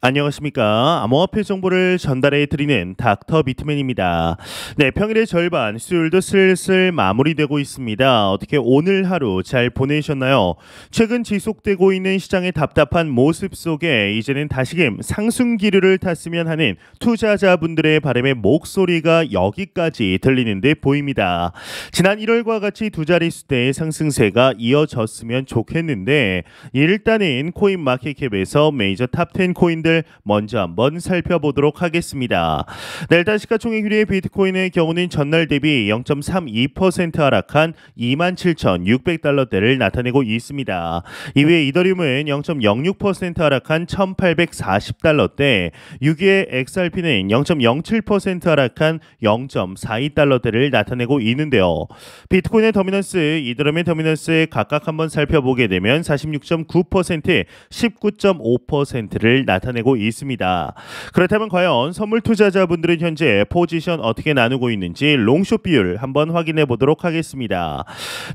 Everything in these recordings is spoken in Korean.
안녕하십니까. 암호화폐 정보를 전달해 드리는 닥터 비트맨입니다. 네, 평일의 절반, 수요일도 슬슬 마무리되고 있습니다. 어떻게 오늘 하루 잘 보내셨나요? 최근 지속되고 있는 시장의 답답한 모습 속에 이제는 다시금 상승 기류를 탔으면 하는 투자자분들의 바람의 목소리가 여기까지 들리는 데 보입니다. 지난 1월과 같이 두 자릿수대의 상승세가 이어졌으면 좋겠는데 일단은 코인마켓캡에서 메이저 탑10 코인들 먼저 한번 살펴보도록 하겠습니다. 네, 일단 시가총액 1위의 비트코인의 경우는 전날 대비 0.32% 하락한 27,600달러대를 나타내고 있습니다. 이외에 이더리움은 0.06% 하락한 1,840달러대, 6위의 XRP는 0.07% 하락한 0.42달러대를 나타내고 있는데요. 비트코인의 더미넌스, 이더리움의 더미넌스 각각 한번 살펴보게 되면 46.9%, 19.5%를 나타내고 있습니다. 그렇다면 과연 선물 투자자분들은 현재 포지션 어떻게 나누고 있는지 롱숏 비율 한번 확인해 보도록 하겠습니다.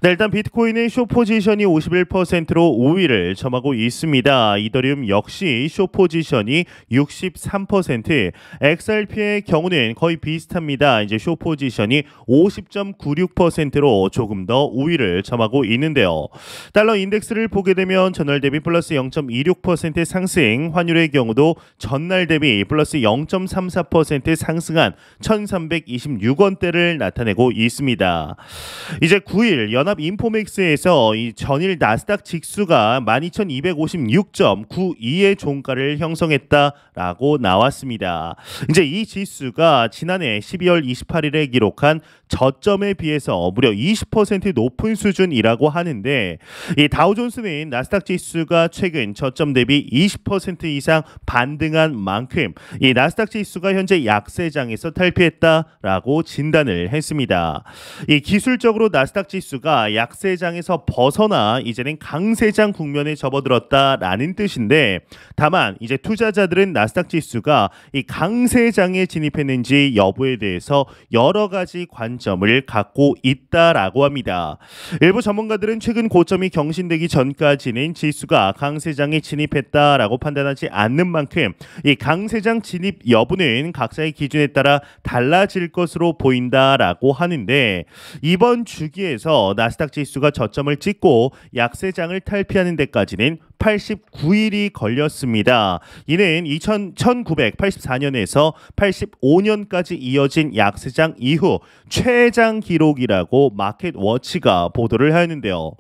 네, 일단 비트코인의 숏 포지션이 51%로 우위를 점하고 있습니다. 이더리움 역시 숏 포지션이 63%, XRP의 경우는 거의 비슷합니다. 이제 숏 포지션이 50.96%로 조금 더 우위를 점하고 있는데요. 달러 인덱스를 보게 되면 전월 대비 플러스 0.26% 상승, 환율의 경우도 전날 대비 플러스 0.34% 상승한 1,326원대를 나타내고 있습니다. 이제 9일 연합 인포맥스에서 이 전일 나스닥 지수가 12,256.92의 종가를 형성했다라고 나왔습니다. 이제 이 지수가 지난해 12월 28일에 기록한 저점에 비해서 무려 20% 높은 수준이라고 하는데, 이 다우존스는 나스닥 지수가 최근 저점 대비 20% 이상 반등한 만큼 이 나스닥 지수가 현재 약세장에서 탈피했다라고 진단을 했습니다. 이 기술적으로 나스닥 지수가 약세장에서 벗어나 이제는 강세장 국면에 접어들었다라는 뜻인데, 다만 이제 투자자들은 나스닥 지수가 이 강세장에 진입했는지 여부에 대해서 여러 가지 관점을 갖고 있다라고 합니다. 일부 전문가들은 최근 고점이 경신되기 전까지는 지수가 강세장에 진입했다라고 판단하지 않는 만큼 이 강세장 진입 여부는 각자의 기준에 따라 달라질 것으로 보인다라고 하는데, 이번 주기에서 나스닥 지수가 저점을 찍고 약세장을 탈피하는 데까지는 89일이 걸렸습니다. 이는 1984년에서 85년까지 이어진 약세장 이후 최장 기록이라고 마켓워치가 보도를 하였는데요.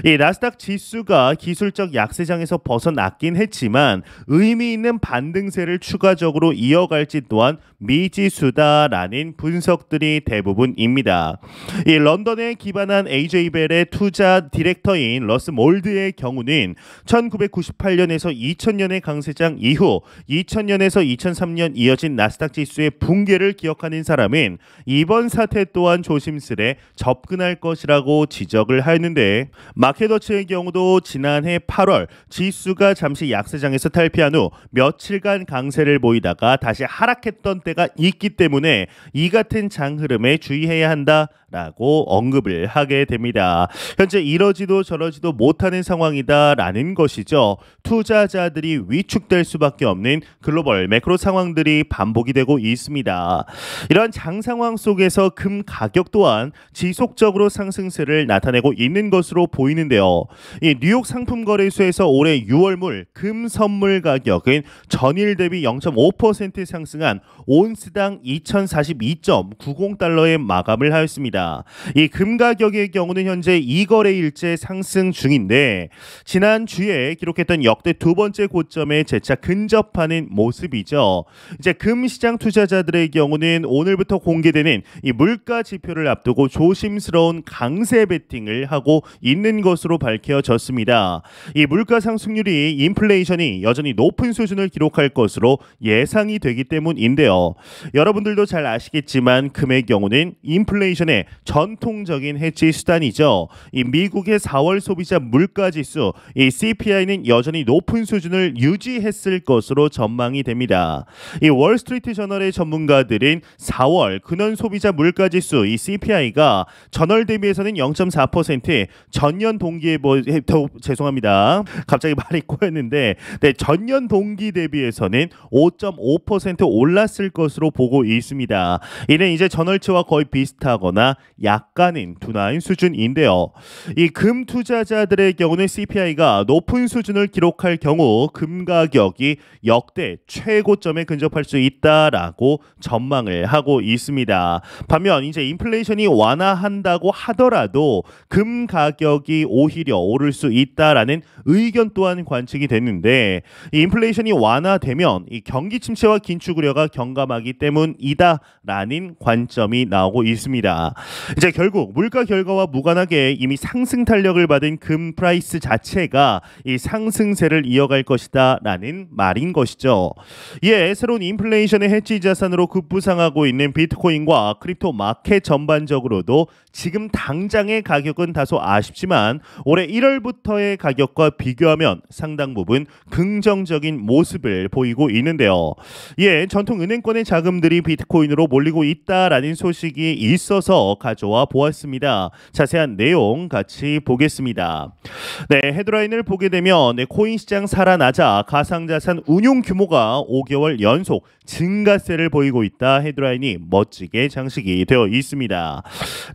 이 나스닥 지수가 기술적 약세장에서 벗어났긴 했지만 의미 있는 반등세를 추가적으로 이어갈지 또한 미지수다라는 분석들이 대부분입니다. 이 런던에 기반한 AJ벨의 투자 디렉터인 러스 몰드의 경우는 1998년에서 2000년의 강세장 이후 2000년에서 2003년 이어진 나스닥 지수의 붕괴를 기억하는 사람은 이번 사태 또한 조심스레 접근할 것이라고 지적을 하였는데, 마켓워치의 경우도 지난해 8월 지수가 잠시 약세장에서 탈피한 후 며칠간 강세를 보이다가 다시 하락했던 때가 있기 때문에 이 같은 장 흐름에 주의해야 한다라고 언급을 하게 됩니다. 현재 이러지도 저러지도 못하는 상황이다라는 것이죠. 투자자들이 위축될 수밖에 없는 글로벌 매크로 상황들이 반복이 되고 있습니다. 이러한 장 상황 속에서 금 가격 또한 지속적으로 상승세를 나타내고 있는 것으로 보이는데요. 이 뉴욕 상품거래소에서 올해 6월물 금 선물 가격은 전일 대비 0.5% 상승한 온스당 2,042.90달러에 마감을 하였습니다. 이 금 가격의 경우는 현재 2거래일째 상승 중인데, 지난주에 기록했던 역대 두 번째 고점에 재차 근접하는 모습이죠. 이제 금 시장 투자자들의 경우는 오늘부터 공개되는 이 물가 지표를 앞두고 조심스러운 강세 베팅을 하고 있는 것으로 밝혀졌습니다. 이 물가 상승률이 인플레이션이 여전히 높은 수준을 기록할 것으로 예상이 되기 때문인데요. 여러분들도 잘 아시겠지만 금의 경우는 인플레이션에 전통적인 해지 수단이죠. 이 미국의 4월 소비자 물가지수 이 CPI는 여전히 높은 수준을 유지했을 것으로 전망이 됩니다. 이 월스트리트 저널의 전문가들은 4월 근원 소비자 물가지수 이 CPI가 전월 대비해서는 0.4% 전년 동기에 죄송합니다. 갑자기 말이 꼬였는데 네, 전년 동기 대비해서는 5.5% 올랐을 것으로 보고 있습니다. 이는 이제 전월치와 거의 비슷하거나 약간은 둔화한 수준인데요. 이 금 투자자들의 경우는 CPI가 높은 수준을 기록할 경우 금 가격이 역대 최고점에 근접할 수 있다라고 전망을 하고 있습니다. 반면 이제 인플레이션이 완화한다고 하더라도 금 가격이 오히려 오를 수 있다라는 의견 또한 관측이 됐는데 이 인플레이션이 완화되면 이 경기 침체와 긴축 우려가 경감하기 때문이다라는 관점이 나오고 있습니다. 이제 결국 물가 결과와 무관하게 이미 상승 탄력을 받은 금 프라이스 자체가 이 상승세를 이어갈 것이다라는 말인 것이죠. 이에 새로운 인플레이션의 해지 자산으로 급부상하고 있는 비트코인과 크립토 마켓 전반적으로도 지금 당장의 가격은 다소 아쉽지만 올해 1월부터의 가격과 비교하면 상당 부분 긍정적인 모습을 보이고 있는데요. 이에 전통 은행권의 자금들이 비트코인으로 몰리고 있다라는 소식이 있어서 가져와 보았습니다. 자세한 내용 같이 보겠습니다. 네, 헤드라인을 보게 되면 코인 시장 살아나자 가상자산 운용 규모가 5개월 연속 증가세를 보이고 있다. 헤드라인이 멋지게 장식이 되어 있습니다.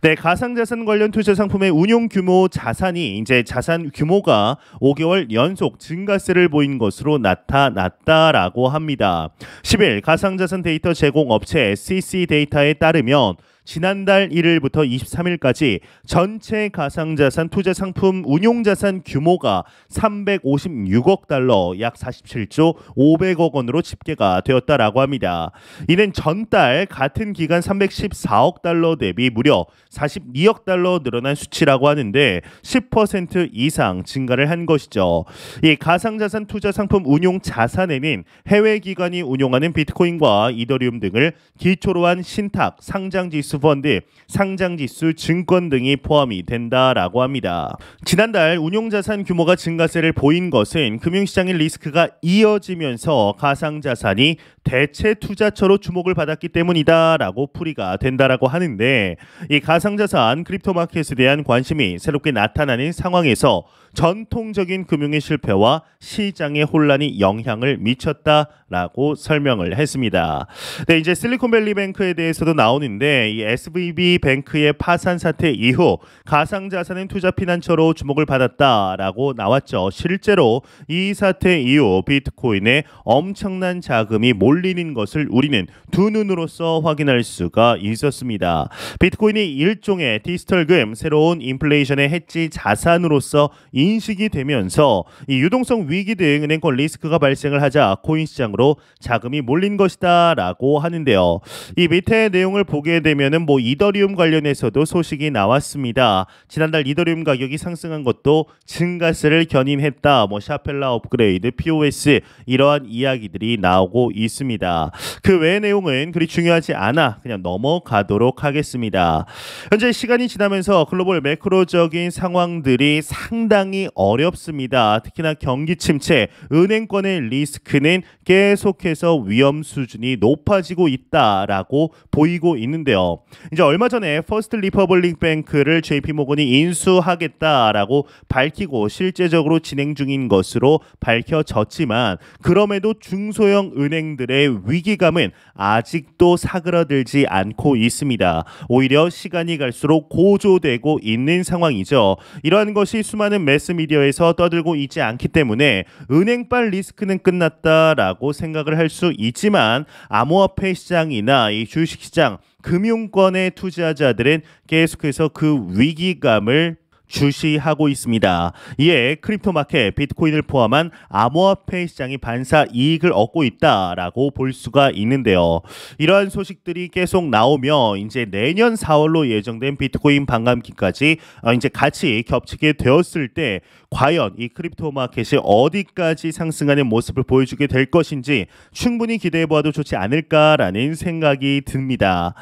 네, 가상자산 관련 투자 상품의 운용 규모 자산이 이제 자산 규모가 5개월 연속 증가세를 보인 것으로 나타났다라고 합니다. 10일 가상자산 데이터 제공 업체 CC 데이터에 따르면 지난달 1일부터 23일까지 전체 가상자산 투자 상품 운용자산 규모가 356억 달러, 약 47조 500억 원으로 집계가 되었다라고 합니다. 이는 전달 같은 기간 314억 달러 대비 무려 42억 달러 늘어난 수치라고 하는데 10% 이상 증가를 한 것이죠. 이 가상자산 투자 상품 운용 자산에는 해외 기관이 운용하는 비트코인과 이더리움 등을 기초로 한 신탁, 상장지수 펀드, 상장지수 증권 등이 포함이 된다라고 합니다. 지난달 운용자산 규모가 증가세를 보인 것은 금융시장의 리스크가 이어지면서 가상자산이 대체 투자처로 주목을 받았기 때문이다라고 풀이가 된다라고 하는데 이 가상자산 크립토 마켓에 대한 관심이 새롭게 나타나는 상황에서 전통적인 금융의 실패와 시장의 혼란이 영향을 미쳤다라고 설명을 했습니다. 네, 이제 실리콘밸리 뱅크에 대해서도 나오는데 이 SVB 뱅크의 파산 사태 이후 가상자산은 투자 피난처로 주목을 받았다라고 나왔죠. 실제로 이 사태 이후 비트코인에 엄청난 자금이 몰리는 것을 우리는 두 눈으로서 확인할 수가 있었습니다. 비트코인이 일종의 디지털금, 새로운 인플레이션의 해지 자산으로서 인식이 되면서 이 유동성 위기 등 은행권 리스크가 발생을 하자 코인 시장으로 자금이 몰린 것이다라고 하는데요. 이 밑에 내용을 보게 되면은 뭐 이더리움 관련해서도 소식이 나왔습니다. 지난달 이더리움 가격이 상승한 것도 증가세를 견인했다. 뭐 샤펠라 업그레이드, POS 이러한 이야기들이 나오고 있습니다. 그 외의 내용은 그리 중요하지 않아 그냥 넘어가도록 하겠습니다. 현재 시간이 지나면서 글로벌 매크로적인 상황들이 상당히 어렵습니다. 특히나 경기 침체, 은행권의 리스크는 계속해서 위험 수준이 높아지고 있다라고 보이고 있는데요. 이제 얼마 전에 퍼스트 리퍼블릭 뱅크를 JP모건이 인수하겠다라고 밝히고 실제적으로 진행 중인 것으로 밝혀졌지만 그럼에도 중소형 은행들의 위기감은 아직도 사그라들지 않고 있습니다. 오히려 시간이 갈수록 고조되고 있는 상황이죠. 이러한 것이 수많은 매스미디어에서 떠들고 있지 않기 때문에 은행발 리스크는 끝났다라고 생각을 할 수 있지만 암호화폐 시장이나 이 주식시장, 금융권의 투자자들은 계속해서 그 위기감을 주시하고 있습니다. 이에 크립토 마켓 비트코인을 포함한 암호화폐 시장이 반사 이익을 얻고 있다라고 볼 수가 있는데요. 이러한 소식들이 계속 나오며 이제 내년 4월로 예정된 비트코인 반감기까지 이제 같이 겹치게 되었을 때 과연 이 크립토 마켓이 어디까지 상승하는 모습을 보여주게 될 것인지 충분히 기대해 보아도 좋지 않을까라는 생각이 듭니다.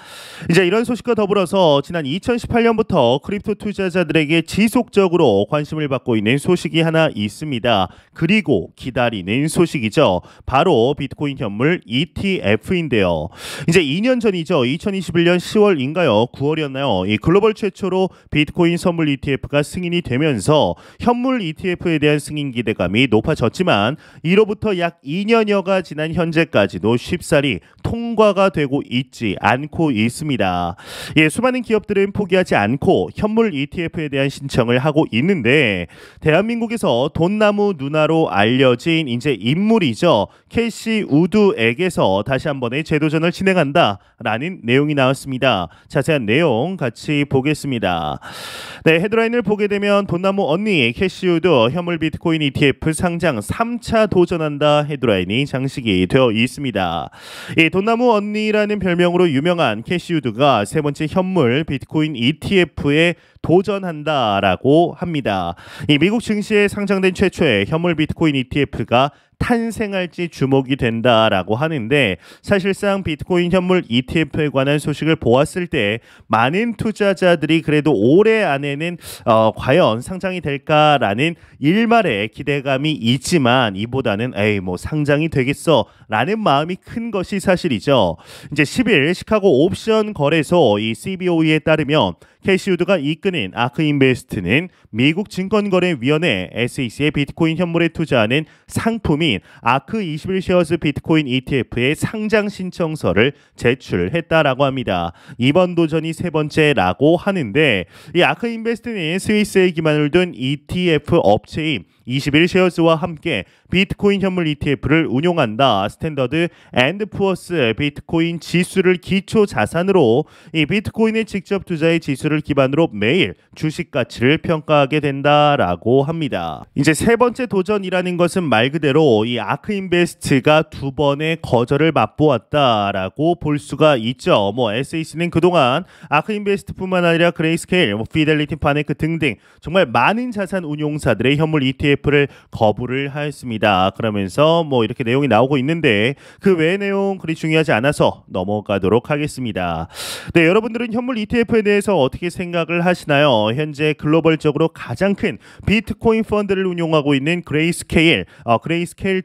이제 이런 소식과 더불어서 지난 2018년부터 크립토 투자자들에게 지속적으로 관심을 받고 있는 소식이 하나 있습니다. 그리고 기다리는 소식이죠. 바로 비트코인 현물 ETF인데요. 이제 2년 전이죠. 2021년 10월인가요? 9월이었나요? 이 글로벌 최초로 비트코인 선물 ETF가 승인이 되면서 현물 ETF에 대한 승인 기대감이 높아졌지만 이로부터 약 2년여가 지난 현재까지도 쉽사리 통과가 되고 있지 않고 있습니다. 예, 수많은 기업들은 포기하지 않고 현물 ETF에 대한 신청을 하고 있는데 대한민국에서 돈나무 누나로 알려진 이제 인물이죠. 캐시 우드에게서 다시 한 번의 재도전을 진행한다라는 내용이 나왔습니다. 자세한 내용 같이 보겠습니다. 네, 헤드라인을 보게 되면 돈나무 언니 캐시 우드 현물 비트코인 ETF 상장 3차 도전한다 헤드라인이 장식이 되어 있습니다. 이 돈나무 언니라는 별명으로 유명한 캐시 우드가 세 번째 현물 비트코인 ETF에 도전한다라고 합니다. 이 미국 증시에 상장된 최초의 현물 비트코인 ETF가 탄생할지 주목이 된다라고 하는데 사실상 비트코인 현물 ETF에 관한 소식을 보았을 때 많은 투자자들이 그래도 올해 안에는 과연 상장이 될까라는 일말의 기대감이 있지만 이보다는 에이 뭐 상장이 되겠어 라는 마음이 큰 것이 사실이죠. 이제 10일 시카고 옵션 거래소 이 CBOE에 따르면 캐시우드가 이끄는 아크인베스트는 미국 증권거래위원회 SEC의 비트코인 현물에 투자하는 상품인 아크 21쉐어스 비트코인 ETF의 상장 신청서를 제출했다라고 합니다. 이번 도전이 세 번째라고 하는데 이 아크인베스트는 스위스에 기반을 둔 ETF 업체인 21쉐어스와 함께 비트코인 현물 ETF를 운용한다. 스탠더드 앤드 푸어스 비트코인 지수를 기초 자산으로 이 비트코인의 직접 투자의 지수를 기반으로 매일 주식 가치를 평가하게 된다라고 합니다. 이제 세 번째 도전이라는 것은 말 그대로 이 아크인베스트가 두 번의 거절을 맛보았다라고 볼 수가 있죠. 뭐 SEC는 그동안 아크인베스트뿐만 아니라 그레이스케일, 피델리티 파네크 등등 정말 많은 자산 운용사들의 현물 ETF를 거부를 하였습니다. 그러면서 뭐 이렇게 내용이 나오고 있는데 그 외의 내용 그리 중요하지 않아서 넘어가도록 하겠습니다. 네, 여러분들은 현물 ETF에 대해서 어떻게 생각을 하시나요? 현재 글로벌적으로 가장 큰 비트코인 펀드를 운용하고 있는 그레이스케일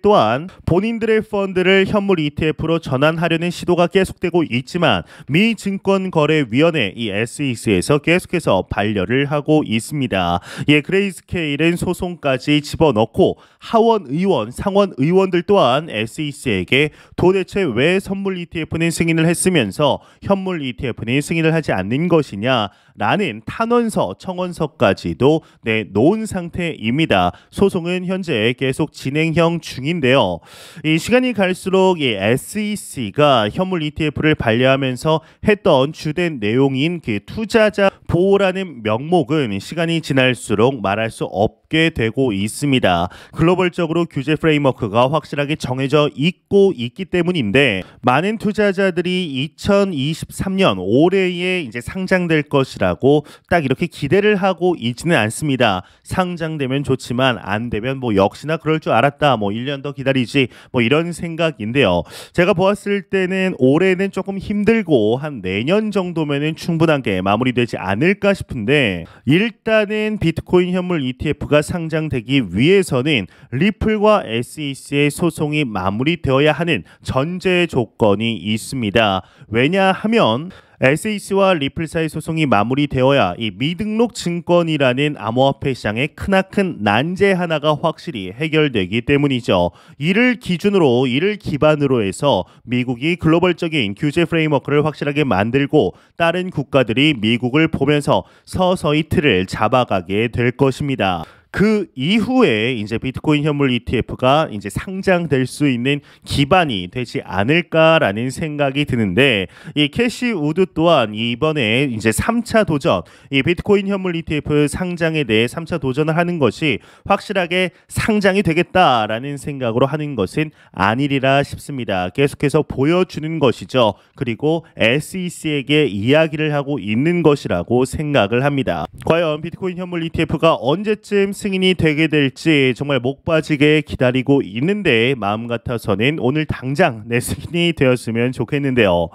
또한 본인들의 펀드를 현물 ETF로 전환하려는 시도가 계속되고 있지만 미 증권거래위원회 이 SEC에서 계속해서 반려를 하고 있습니다. 예, 그레이스케일은 소송까지 집어넣고 하원 의원, 상원 의원들 또한 SEC에게 도대체 왜 선물 ETF는 승인을 했으면서 현물 ETF는 승인을 하지 않는 것이냐라는 탄원서, 청원서까지도 내놓은 상태입니다. 소송은 현재 계속 진행형 중인데요. 이 시간이 갈수록 이 SEC가 현물 ETF를 반려하면서 했던 주된 내용인 그 투자자 보호라는 명목은 시간이 지날수록 말할 수 없게 되고 있습니다. 글로벌적으로 규제 프레임워크가 확실하게 정해져 있기 때문인데 많은 투자자들이 2023년 올해에 이제 상장될 것이라고 딱 이렇게 기대를 하고 있지는 않습니다. 상장되면 좋지만 안 되면 뭐 역시나 그럴 줄 알았다. 뭐 1년 더 기다리지. 뭐 이런 생각인데요. 제가 보았을 때는 올해는 조금 힘들고 한 내년 정도면은 충분하게 마무리되지 않을까 싶은데 일단은 비트코인 현물 ETF가 상장되기 위해서는 리플과 SEC의 소송이 마무리되어야 하는 전제 조건이 있습니다. 왜냐하면 SEC와 리플 사이 소송이 마무리되어야 이 미등록 증권이라는 암호화폐 시장의 크나큰 난제 하나가 확실히 해결되기 때문이죠. 이를 기반으로 해서 미국이 글로벌적인 규제 프레임워크를 확실하게 만들고 다른 국가들이 미국을 보면서 서서히 틀을 잡아가게 될 것입니다. 그 이후에 이제 비트코인 현물 ETF가 이제 상장될 수 있는 기반이 되지 않을까라는 생각이 드는데 이 캐시 우드 또한 이번에 이제 3차 도전 이 비트코인 현물 ETF 상장에 대해 3차 도전을 하는 것이 확실하게 상장이 되겠다라는 생각으로 하는 것은 아니리라 싶습니다. 계속해서 보여주는 것이죠. 그리고 SEC에게 이야기를 하고 있는 것이라고 생각을 합니다. 과연 비트코인 현물 ETF가 언제쯤 승인이 되게 될지 정말 목 빠지게 기다리고 있는데 마음 같아서는 오늘 당장 승인이 되었으면 좋겠는데요.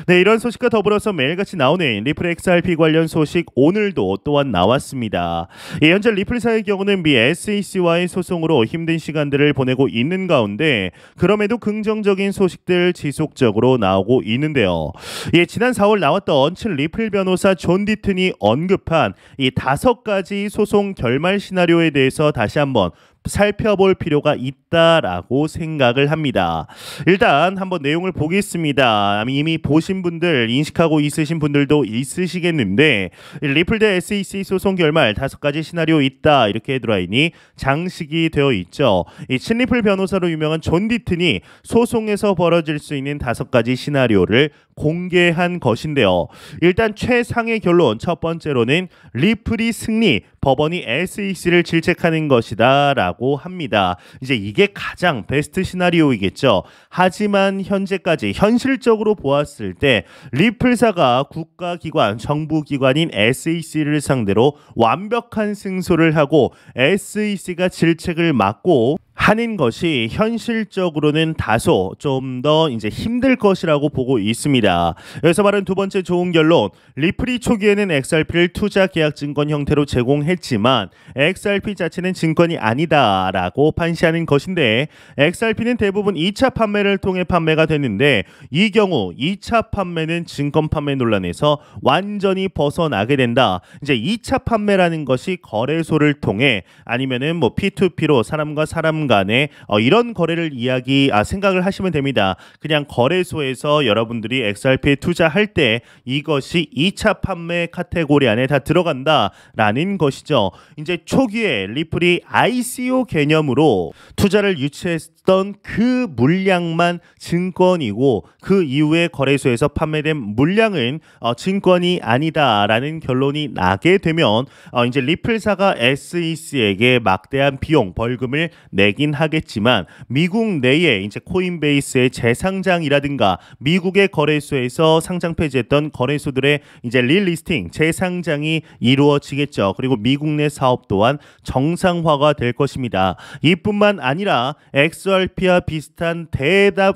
네, 이런 소식과 더불어서 매일같이 나오는 리플 XRP 관련 소식 오늘도 또한 나왔습니다. 현재 리플사의 경우는 미 SEC와의 소송으로 힘든 시간들을 보내고 있는 가운데 그럼에도 긍정적인 소식들 지속적으로 나오고 있는데요. 지난 4월 나왔던 리플 변호사 존 디튼이 언급한 이 5가지 소송 결말 시나리오에 대해서 다시 한번 살펴볼 필요가 있다라고 생각을 합니다. 일단 한번 내용을 보겠습니다. 이미 보신 분들, 인식하고 있으신 분들도 있으시겠는데 리플 대 SEC 소송 결말 5가지 시나리오 있다 이렇게 헤드라인이 장식이 되어 있죠. 이 친리플 변호사로 유명한 존 디튼이 소송에서 벌어질 수 있는 5가지 시나리오를 공개한 것인데요. 일단 최상의 결론 첫 번째로는 리플이 승리, 법원이 SEC를 질책하는 것이다 라고 합니다. 이제 이게 가장 베스트 시나리오이겠죠. 하지만 현재까지 현실적으로 보았을 때 리플사가 국가기관, 정부기관인 SEC를 상대로 완벽한 승소를 하고 SEC가 질책을 막고 하는 것이 현실적으로는 다소 좀 더 이제 힘들 것이라고 보고 있습니다. 여기서 말하는 두 번째 좋은 결론, 리플이 초기에는 XRP를 투자 계약 증권 형태로 제공했지만 XRP 자체는 증권이 아니다라고 판시하는 것인데 XRP는 대부분 2차 판매를 통해 판매가 됐는데 이 경우 2차 판매는 증권 판매 논란에서 완전히 벗어나게 된다. 이제 2차 판매라는 것이 거래소를 통해 아니면은 뭐 P2P로 사람과 사람 간에 이런 거래를 생각을 하시면 됩니다. 그냥 거래소에서 여러분들이 XRP에 투자할 때 이것이 2차 판매 카테고리 안에 다 들어간다라는 것이죠. 이제 초기에 리플이 ICO 개념으로 투자를 유치했던 그 물량만 증권이고 그 이후에 거래소에서 판매된 물량은 증권이 아니다라는 결론이 나게 되면 이제 리플사가 SEC에게 막대한 비용 벌금을 내긴 하겠지만 미국 내에 이제 코인베이스의 재상장이라든가 미국의 거래소에서 상장 폐지했던 거래소들의 이제 릴리스팅 재상장이 이루어지겠죠. 그리고 미국 내 사업 또한 정상화가 될 것입니다. 이뿐만 아니라 XRP와 비슷한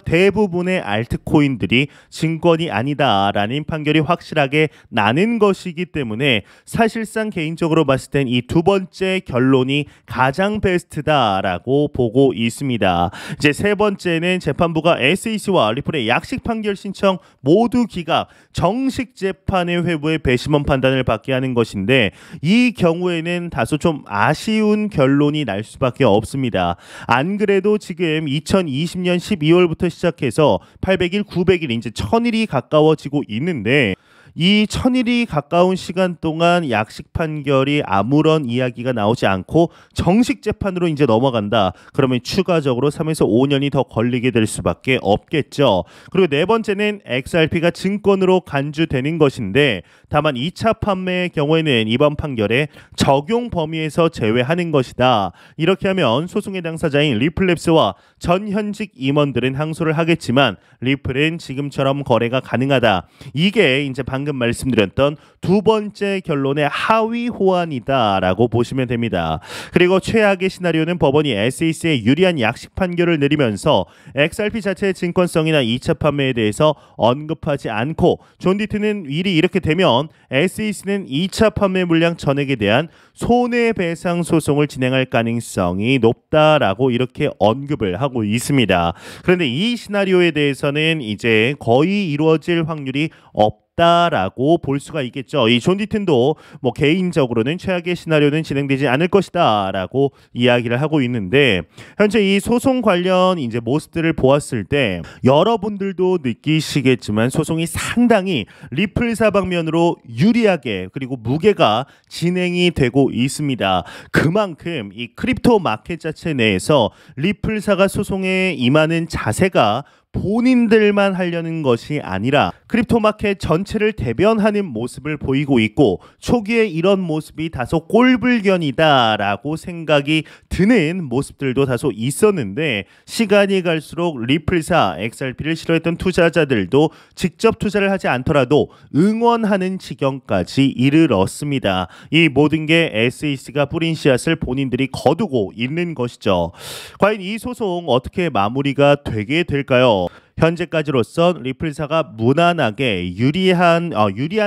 대부분의 알트코인들이 증권이 아니다라는 판결이 확실하게 나는 것이기 때문에 사실상 개인적으로 봤을 땐 이 두 번째 결론이 가장 베스트다라고 보고 있습니다. 이제 세 번째는 재판부가 SEC와 리플의 약식 판결 신청 모두 기각, 정식 재판의 회부의 배심원 판단을 받게 하는 것인데 이 경우에는 다소 좀 아쉬운 결론이 날 수밖에 없습니다. 안 그래도 지금 2020년 12월부터 시작해서 800일, 900일 이제 1000일이 가까워지고 있는데 이 1000일이 가까운 시간 동안 약식 판결이 아무런 이야기가 나오지 않고 정식 재판으로 이제 넘어간다. 그러면 추가적으로 3에서 5년이 더 걸리게 될 수밖에 없겠죠. 그리고 네 번째는 XRP가 증권으로 간주되는 것인데 다만 2차 판매의 경우에는 이번 판결에 적용 범위에서 제외하는 것이다. 이렇게 하면 소송의 당사자인 리플랩스와 전 현직 임원들은 항소를 하겠지만 리플은 지금처럼 거래가 가능하다. 이게 이제 방금 말씀드렸던 두 번째 결론의 하위 호환이다라고 보시면 됩니다. 그리고 최악의 시나리오는 법원이 SEC에 유리한 약식 판결을 내리면서 XRP 자체의 증권성이나 2차 판매에 대해서 언급하지 않고 존 디튼은 일이 이렇게 되면 SEC는 2차 판매 물량 전액에 대한 손해배상 소송을 진행할 가능성이 높다라고 이렇게 언급을 하고 있습니다. 그런데 이 시나리오에 대해서는 이제 거의 이루어질 확률이 없다. 없다라고 볼 수가 있겠죠. 이 존 디튼도 뭐 개인적으로는 최악의 시나리오는 진행되지 않을 것이다라고 이야기를 하고 있는데, 현재 이 소송 관련 이제 모습들을 보았을 때 여러분들도 느끼시겠지만 소송이 상당히 리플사 방면으로 유리하게 그리고 무게가 진행이 되고 있습니다. 그만큼 이 크립토 마켓 자체 내에서 리플사가 소송에 임하는 자세가 본인들만 하려는 것이 아니라 크립토 마켓 전체를 대변하는 모습을 보이고 있고, 초기에 이런 모습이 다소 꼴불견이다라고 생각이 드는 모습들도 다소 있었는데, 시간이 갈수록 리플사 XRP를 싫어했던 투자자들도 직접 투자를 하지 않더라도 응원하는 지경까지 이르렀습니다. 이 모든 게 SEC가 뿌린 씨앗을 본인들이 거두고 있는 것이죠. 과연 이 소송 어떻게 마무리가 되게 될까요? 현재까지로서 리플사가 무난하게 유리한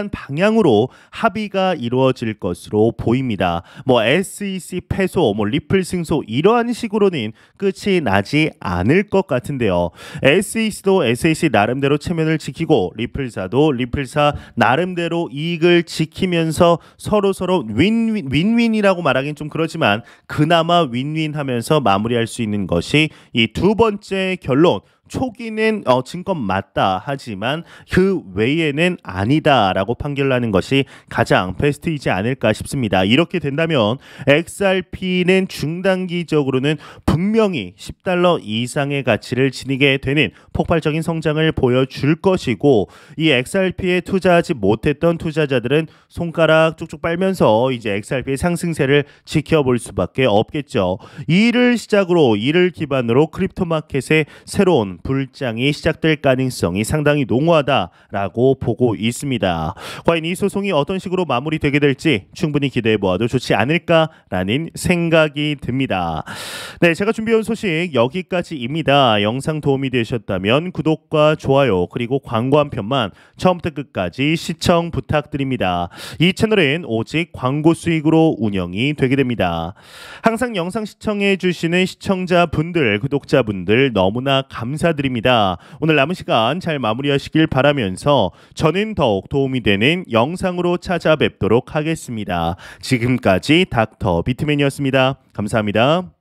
방향으로 합의가 이루어질 것으로 보입니다. 뭐 SEC 패소, 뭐 리플 승소 이러한 식으로는 끝이 나지 않을 것 같은데요. SEC도 SEC 나름대로 체면을 지키고 리플사도 리플사 나름대로 이익을 지키면서 서로 윈윈이라고 말하긴 좀 그렇지만 그나마 윈윈하면서 마무리할 수 있는 것이 이 두 번째 결론. 초기는 증권 맞다 하지만 그 외에는 아니다라고 판결하는 것이 가장 베스트이지 않을까 싶습니다. 이렇게 된다면 XRP는 중단기적으로는 분명히 $10 이상의 가치를 지니게 되는 폭발적인 성장을 보여줄 것이고, 이 XRP에 투자하지 못했던 투자자들은 손가락 쭉쭉 빨면서 이제 XRP의 상승세를 지켜볼 수밖에 없겠죠. 이를 시작으로 이를 기반으로 크립토 마켓의 새로운 불장이 시작될 가능성이 상당히 농후하다라고 보고 있습니다. 과연 이 소송이 어떤 식으로 마무리되게 될지 충분히 기대해 보아도 좋지 않을까라는 생각이 듭니다. 네, 제가 준비해온 소식 여기까지입니다. 영상 도움이 되셨다면 구독과 좋아요 그리고 광고 한 편만 처음부터 끝까지 시청 부탁드립니다. 이 채널은 오직 광고 수익으로 운영이 되게 됩니다. 항상 영상 시청해 주시는 시청자분들, 구독자분들 너무나 감사드립니다. 오늘 남은 시간 잘 마무리하시길 바라면서 저는 더욱 도움이 되는 영상으로 찾아뵙도록 하겠습니다. 지금까지 닥터 비트맨이었습니다. 감사합니다.